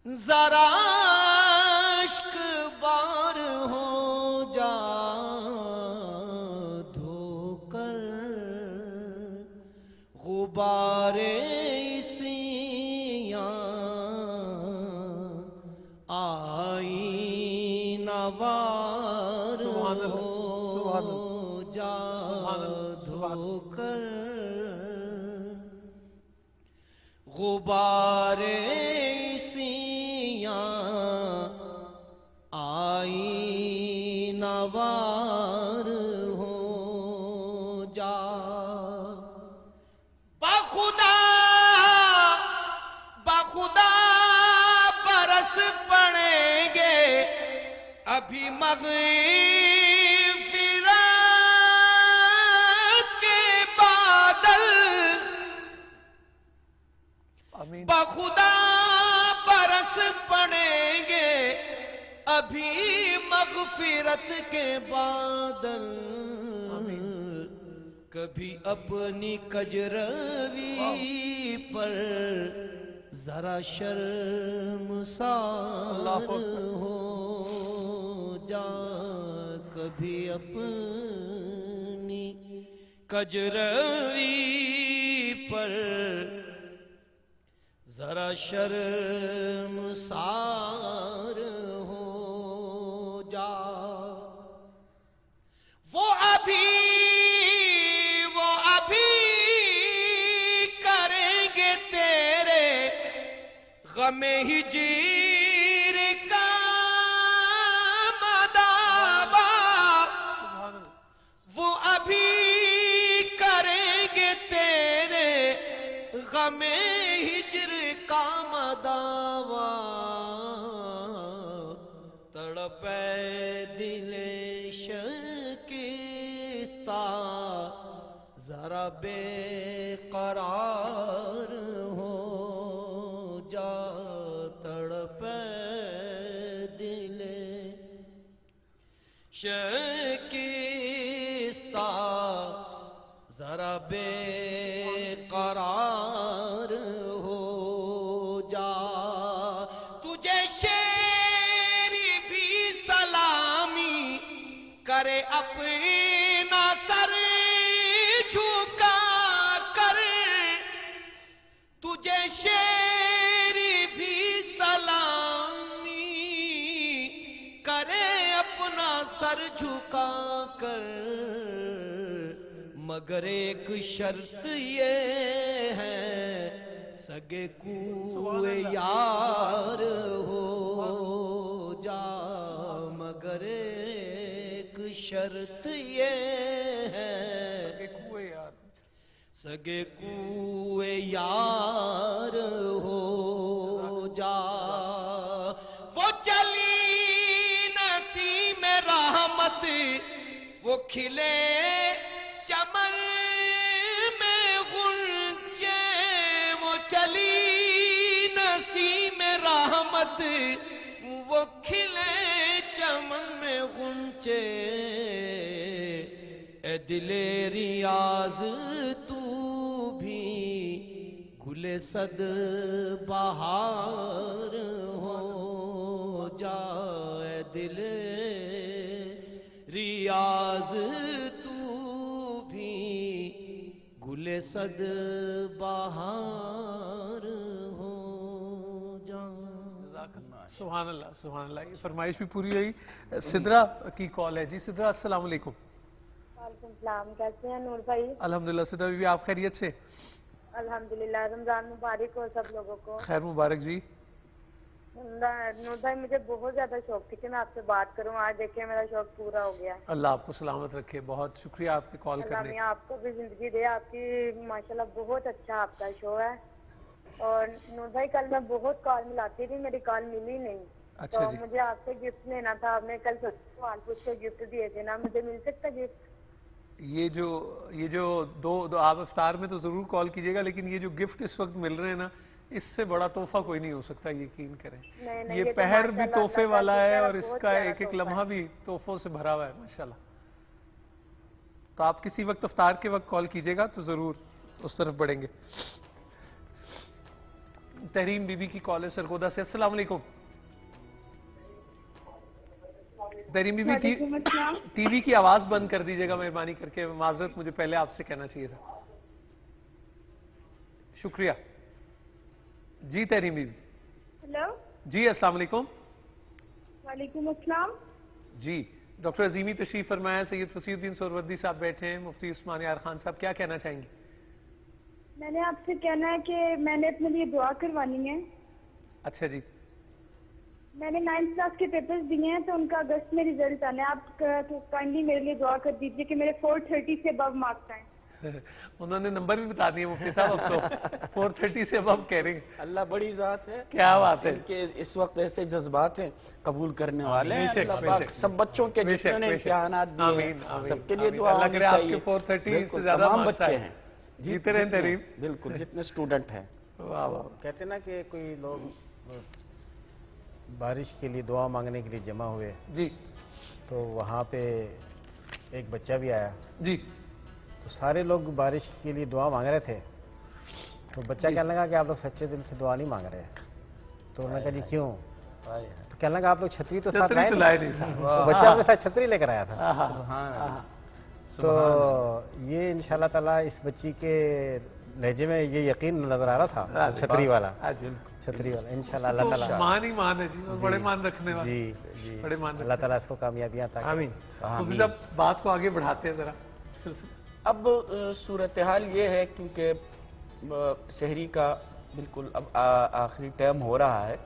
ذرا اشک بار ہو جا دھو کر غبار اسیاں آئینہ وار ہو جا دھو کر غبار آئینہ وار ہو جا بخدا بخدا برس پڑیں گے ابھی مغفرت کے بادل بخدا برس پڑیں گے ابھی مغفرت کے بادل کبھی اپنی کجروی پر ذرا شرمسار ہو جا کبھی اپنی کجروی پر ذرا شرمسار ہو جا وہ ابھی کریں گے تیرے غم ہجر کا مداوا وہ ابھی کریں گے تیرے غم ہجر کا مداوا تڑپے دل شکستہ ذرا بے قرار ہو جا تڑپے دل شکستہ ذرا بے قرار ہو جا تجھے شیر بھی سلامی کرے اپنا سر جھکا کر تجھے شیر بھی سلامی کرے اپنا سر جھکا کر مگر ایک شرط یہ ہے سگے کوئے یار ہو جا مگر ایک شرط یہ ہے سگے کوئے یار ہو جا وہ چلی نسیم رحمت وہ کھلے چمن میں غنچے وہ چلی نسیم رحمت وہ کھلے چمن میں غنچے اے دل ریاض تو بھی گل صد بہار ہو جا اے دل ریاض گل صد بہار ہو جا سبحان اللہ سبحان اللہ. یہ فرمائش بھی پوری ہوئی. سدرا کی کال ہے. جی سدرا السلام علیکم. وعلیکم السلام. کیسے ہیں نور بھائی؟ الحمدللہ. سدرا بی بی آپ خیریت سے؟ الحمدللہ. رمضان مبارک ہو سب لوگوں کو. خیر مبارک جی. نور بھائی مجھے بہت زیادہ شوق تھی کہ میں آپ سے بات کروں. آج دیکھیں میرا شوق پورا ہو گیا. اللہ آپ کو سلامت رکھے. بہت شکریہ آپ کے کال کرنے. اللہ آپ کو بھی زندگی دے. آپ کی ماشاءاللہ بہت اچھا آپ کا شو ہے. اور نور بھائی کل میں بہت کال ملاتی تھی, میری کال ملی نہیں. تو مجھے آپ سے گفٹ لینا تھا. آپ نے کل سوال پوچھ کے گفٹ دیے تھے نا, مجھے مل سکتا گفٹ؟ یہ جو دو آپ افطار میں تو ضرور کال کیجیے گا, لیکن یہ جو گفٹ اس وقت مل رہے ہیں نا, اس سے بڑا تحفہ کوئی نہیں ہو سکتا, یقین کریں. یہ پہر بھی تحفے والا ہے اور اس کا ایک ایک لمحہ بھی تحفوں سے بھرا ہوا ہے ماشاءاللہ. تو آپ کسی وقت افطار کے وقت کال کیجیے گا تو ضرور اس طرف بڑھیں گے. तहरीम बीबी की कॉल है सरगोदा से। अस्सलाम वालेकुम। तहरीम बीबी, टीवी की आवाज बंद कर दीजिएगा मेहरबानी करके, माजरत मुझे पहले आपसे कहना चाहिए था। शुक्रिया जी। तहरीम बीबी। हेलो जी अस्सलाम वालेकुम। वालेकुम अस्सलाम जी, डॉक्टर अजीमी तशरीफ फरमाया, सैयद फसीउद्दीन सोहरवर्दी साहब बैठे हैं, मुफ्ती उस्मान यार खान साहब, क्या कहना चाहेंगे? मैंने आपसे कहना है कि मैंने अपने लिए दुआ करवानी है। अच्छा जी। मैंने 9th क्लास के पेपर्स दिए हैं तो उनका अगस्त में रिजल्ट आना है। आप काइंडली मेरे लिए दुआ कर दीजिए कि मेरे 430 से अबव मार्क्स आए। उन्होंने नंबर भी बता दिए मुफ्ती साहब, अब तो 430 से अबव कह रहे हैं। अल्लाह बड़ी जात है, क्या बात है। इनके इस वक्त ऐसे जज्बात हैं, कबूल करने वाले हैं। बेशक, अल्लाह पाक बेशक, सब बच्चों के जितने इम्तिहानात दिए हैं सबके लिए दुआ होनी चाहिए। आपके 430 से ज्यादा तमाम बच्चे हैं, जीते रहे तहरीम। बिल्कुल, जितने स्टूडेंट हैं। वाह वाह। कहते ना कि कोई लोग बारिश के लिए दुआ मांगने के लिए जमा हुए जी, तो वहाँ पे एक बच्चा भी आया जी, तो सारे लोग बारिश के लिए दुआ मांग रहे थे, तो बच्चा कहने लगा कि आप लोग सच्चे दिल से दुआ नहीं मांग रहे। तो उन्होंने कहा जी क्यों? तो कहने लगा आप लोग छतरी तो साथ लाए नहीं। तो बच्चा अपने साथ छतरी लेकर आया था। तो ये इंशाल्लाह ताला इस बच्ची के लहजे में ये यकीन नजर आ रहा था, छतरी वाला, छतरी वाला। इंशाल्लाह अल्लाह ताला मान ही मान है जी, और बड़े मान रखने वाले जी जी, बड़े मान अल्लाह ताला इसको कामयाबियां अता करे। आमीन। मुफ्ती साहब बात को आगे बढ़ाते हैं जरा सिलसिला। अब सूरत हाल ये है क्योंकि शहरी का बिल्कुल अब आखिरी टाइम हो रहा है,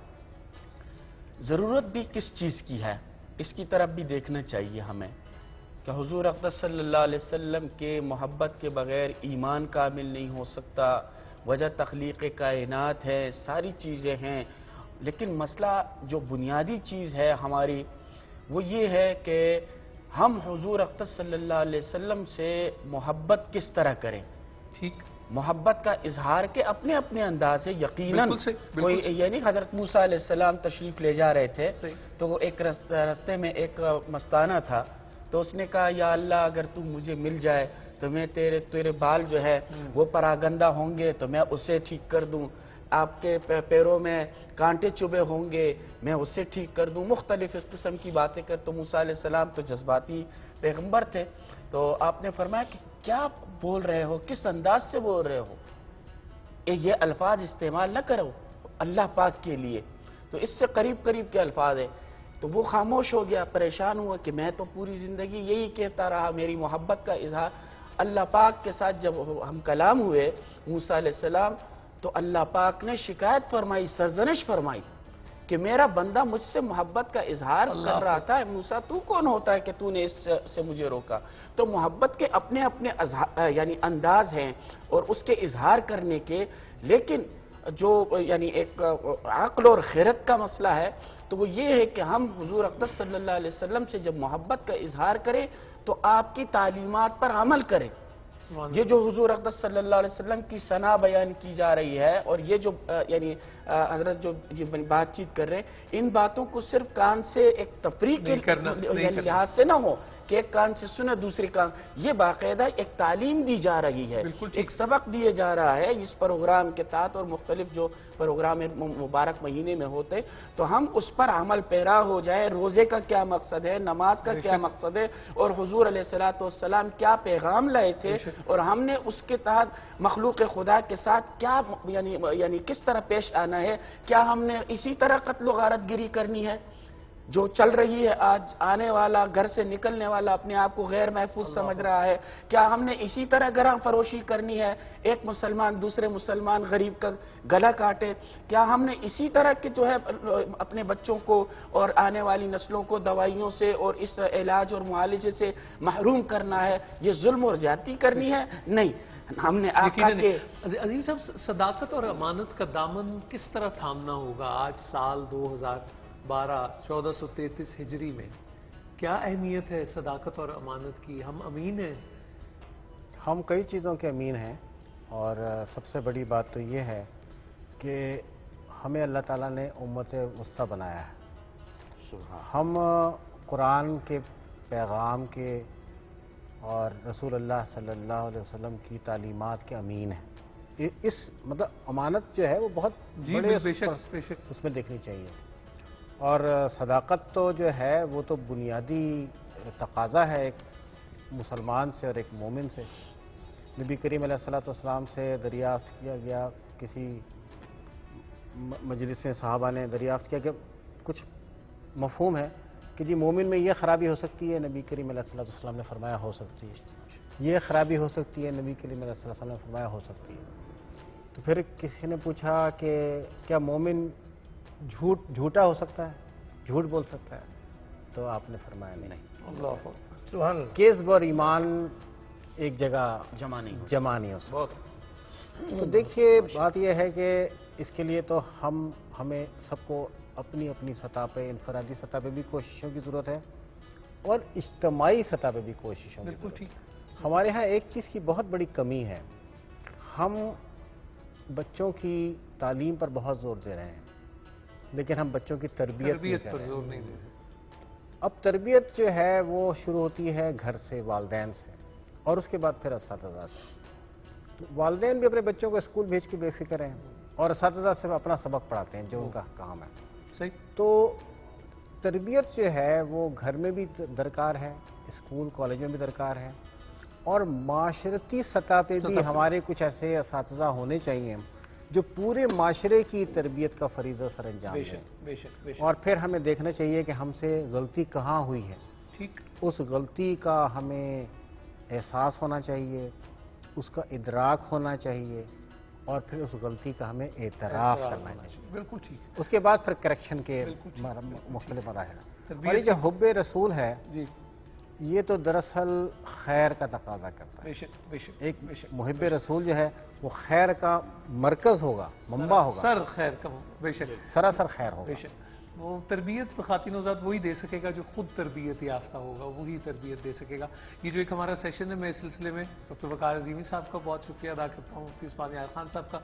जरूरत भी किस चीज की है इसकी तरफ भी देखना चाहिए हमें कि हुजूर अक़दस सल्लल्लाहु अलैहि वसल्लम के मोहब्बत के बगैर ईमान कामिल नहीं हो सकता। वजह तख्लीक़ कायनात है, सारी चीज़ें हैं, लेकिन मसला जो बुनियादी चीज़ है हमारी वो ये है कि हम हुजूर अक़दस सल्लल्लाहु अलैहि वसल्लम से मोहब्बत किस तरह करें। ठीक, मोहब्बत का इजहार के अपने अपने अंदाज से यकीनन कोई यानी हजरत मूसा अलैहिस्सलाम तशरीफ ले जा रहे थे तो वो एक रास्ते में एक मस्ताना था, तो उसने कहा या अल्लाह अगर तू मुझे मिल जाए तो मैं तेरे बाल जो है वो परागंदा होंगे तो मैं उसे ठीक कर दूं, आपके पैरों में कांटे चुभे होंगे मैं उससे ठीक कर दूं। मुख्तलिफ इस किस्म की बातें कर। तो मूसा अलैहिस्सलाम तो जज्बाती पैगंबर थे, तो आपने फरमाया कि क्या बोल रहे हो, किस अंदाज से बोल रहे हो, ये अल्फाज इस्तेमाल न करो अल्लाह पाक के लिए, तो इससे करीब करीब के अल्फाज है। तो वो खामोश हो गया, परेशान हुआ कि मैं तो पूरी जिंदगी यही कहता रहा, मेरी मोहब्बत का इजहार। अल्लाह पाक के साथ जब हम कलाम हुए मूसा अलैहिस्सलाम, तो अल्लाह पाक ने शिकायत फरमाई, सरजनिश फरमाई कि मेरा बंदा मुझसे मोहब्बत का इजहार कर रहा था, मूसा तू कौन होता है कि तूने इससे मुझे रोका। तो मोहब्बत के अपने अपने यानी अंदाज हैं और उसके इजहार करने के, लेकिन जो यानी एक अक्ल और खैरत का मसला है तो वो ये है कि हम हुजूर अक़दस सल्लल्लाहु अलैहि वसल्लम से जब मोहब्बत का इजहार करें तो आपकी तालीमात पर अमल करें। ये जो हुजूर अक़दस सल्लल्लाहु अलैहि वसल्लम की सना बयान की जा रही है और ये जो यानी हजरत जो ये बातचीत कर रहे हैं, इन बातों को सिर्फ कान से एक तफरीक के लिहाज से ना हो कि एक कान से सुने दूसरे कान, ये बाकायदा एक तालीम दी जा रही है, एक सबक दिए जा रहा है इस प्रोग्राम के तहत। और मुख्तलिफ जो प्रोग्राम मुबारक महीने में होते तो हम उस पर अमल पैरा हो जाए। रोजे का क्या मकसद है, नमाज का क्या मकसद है और हुजूर अलैहिस्सलातु वस्सलाम क्या पैगाम लाए थे और हमने उसके तहत मखलूक खुदा के साथ क्या यानी किस तरह पेश आना है। क्या हमने इसी तरह कत्ल गारतगिरी करनी है जो चल रही है आज, आने वाला घर से निकलने वाला अपने आप को गैर महफूज समझ रहा है, क्या हमने इसी तरह गरा फरोशी करनी है, एक मुसलमान दूसरे मुसलमान गरीब का गला काटे, क्या हमने इसी तरह के जो है अपने बच्चों को और आने वाली नस्लों को दवाइयों से और इस इलाज और मुआलजे से महरूम करना है, ये जुल्म और ज्यादती करनी है। नहीं, हमने आका के अजीम साहब सदाकत और अमानत का दामन किस तरह थामना होगा आज साल 1433 हिजरी में? क्या अहमियत है सदाकत और अमानत की? हम अमीन हैं? हम कई चीज़ों के अमीन हैं और सबसे बड़ी बात तो ये है कि हमें अल्लाह ताला ने उम्मत वस्ता बनाया है। हम कुरान के पैगाम के और रसूलुल्लाह सल्लल्लाहु अलैहि वसल्लम की तालीमात के अमीन हैं। इस मतलब अमानत जो है वो बहुत बड़े उसमें देखनी चाहिए। और सदाकत तो जो है वो तो बुनियादी तकाजा है एक मुसलमान से और एक मोमिन से। नबी करीम अलैहिस्सलाम से दरियाफ्त किया गया, किसी मजलिस में सहाबा ने दरियाफ्त किया कि कुछ मफहूम है कि जी मोमिन में ये खराबी हो सकती है, नबी करीम अलैहिस्सलाम ने फरमाया हो सकती है, ये खराबी हो सकती है, नबी करीम अलैहिस्सलाम ने फरमाया हो सकती है। तो फिर किसी ने पूछा कि क्या मोमिन झूठा हो सकता है, झूठ बोल सकता है? तो आपने फरमाया नहीं। केस और ईमान एक जगह जमा नहीं हो सकता। तो देखिए बात यह है कि इसके लिए तो हमें सबको अपनी अपनी सतह पे, इनफरादी सतह पे भी कोशिशों की जरूरत है और इज्तिमाई सतह पे भी कोशिशों की जरूरत है। हमारे यहाँ एक चीज की बहुत बड़ी कमी है, हम बच्चों की तालीम पर बहुत जोर दे रहे हैं लेकिन हम बच्चों की तरबियत पर जोर नहीं दे रहे। अब तरबियत जो है वो शुरू होती है घर से, वालिदैन से, और उसके बाद फिर असातिज़ा से। तो वालिदैन भी अपने बच्चों को स्कूल भेज के बेफिक्र हैं और असातिज़ा से अपना सबक पढ़ाते हैं जो उनका काम है। सही। तो तरबियत जो है वो घर में भी दरकार है, स्कूल कॉलेज में भी दरकार है, और माशरती सतह पे भी हमारे कुछ ऐसे असातिज़ा होने चाहिए जो पूरे माशरे की तरबियत का फरीज़ा सर अंजाम दें। और फिर हमें देखना चाहिए कि हमसे गलती कहाँ हुई है, ठीक, उस गलती का हमें एहसास होना चाहिए, उसका इदराक होना चाहिए और फिर उस गलती का हमें एतराफ़ करना चाहिए। बिल्कुल ठीक। उसके बाद फिर करेक्शन के मुख्तलिफ मराहिल। और ये जो हुब्बे रसूल है ये तो दरअसल खैर का तकाजा करता है। एक मुहिब्बे रसूल जो है वो खैर का मरकज होगा, मंबा होगा, सर खैर का, सरासर खैर होगा। वो तरबियत खातिनोजात वही दे सकेगा जो खुद तरबियत याफ्ता होगा, वही तरबियत दे सकेगा। ये जो एक हमारा सेशन है, मैं इस सिलसिले में डॉक्टर वकार अज़ीमी साहब का बहुत शुक्रिया अदा करता हूँ, मुफ्ती उस्मान यार खान साहब का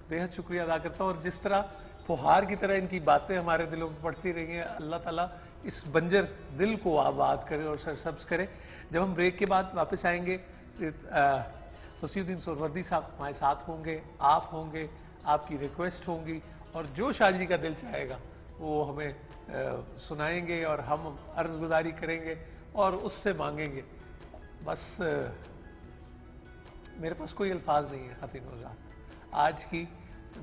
बेहद शुक्रिया अदा करता हूँ। और जिस तरह फुहार की तरह इनकी बातें हमारे दिलों में पड़ती रही हैं, अल्लाह ताला इस बंजर दिल को आबाद करे और सरसब्ज करे। जब हम ब्रेक के बाद वापस आएंगे, फसीउद्दीन सोहरवर्दी साहब हमारे साथ होंगे, आप होंगे, आपकी रिक्वेस्ट होंगी और जो शाजी का दिल चाहेगा वो हमें सुनाएंगे और हम अर्ज गुजारी करेंगे और उससे मांगेंगे। बस मेरे पास कोई अल्फाज नहीं है खातिनोजात। आज की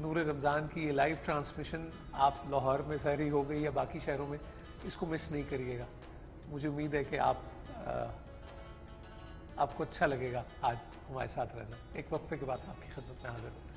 नूर रमज़ान की ये लाइव ट्रांसमिशन आप लाहौर में सहरी हो गई या बाकी शहरों में, इसको मिस नहीं करिएगा। मुझे उम्मीद है कि आपको अच्छा लगेगा आज हमारे साथ रहना। एक वक्फे के बाद आपकी खिदमत में हाजिर होंगे।